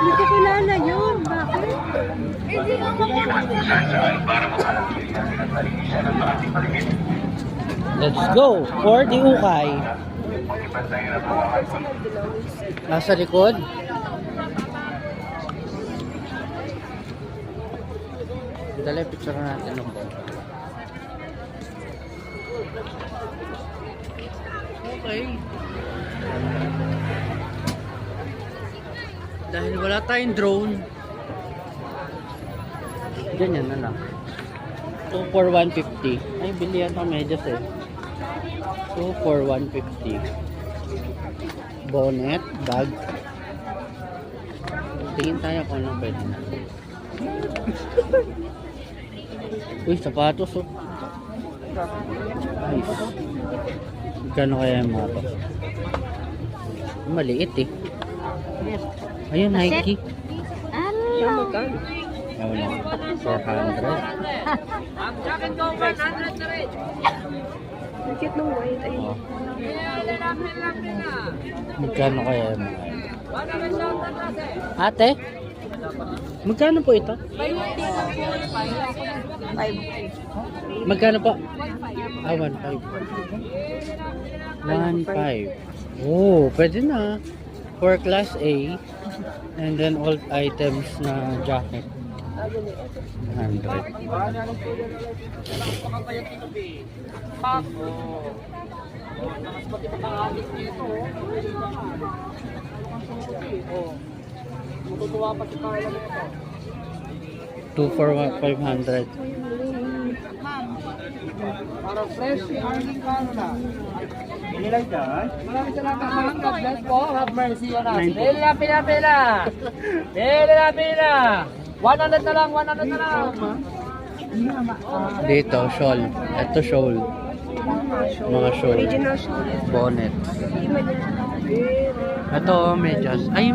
Hindi ko kilala yun. Bakit? Hindi ako Let's go for the ukay. Nasa likod. Dali, picture natin ng ball. Okay. Dahil wala tayong drone, ganyan na lang. 2 for 150. Ay, bilihan ng medyas eh. 2 for 150. Bonnet, bag. Tingin tayo kung anong pwede na. Uy, sapatos oh. Nice. Gano'n kaya yung mga to? Maliit eh. Ayun, Nike. Ano? Ayun, 400. Ang cute ng white. Ay. Oh. Magkano kaya yung mga? Ate? Magkano po ito? 5. Magkano po? 1.5. 1.5. Oh, pwede na. For class A. And then all items na jacket. 100. Two for 500. Para fresh, hanging kano na. Inilang dyan? Maraming salamat mga God bless po. Have mercy on us. Dili na pila. Dili na pila. 100 na lang, 100 na lang. Dito, shawl. Ito shawl. Mga shawl. Original show. Bonnet. Ito, medyas. Ay,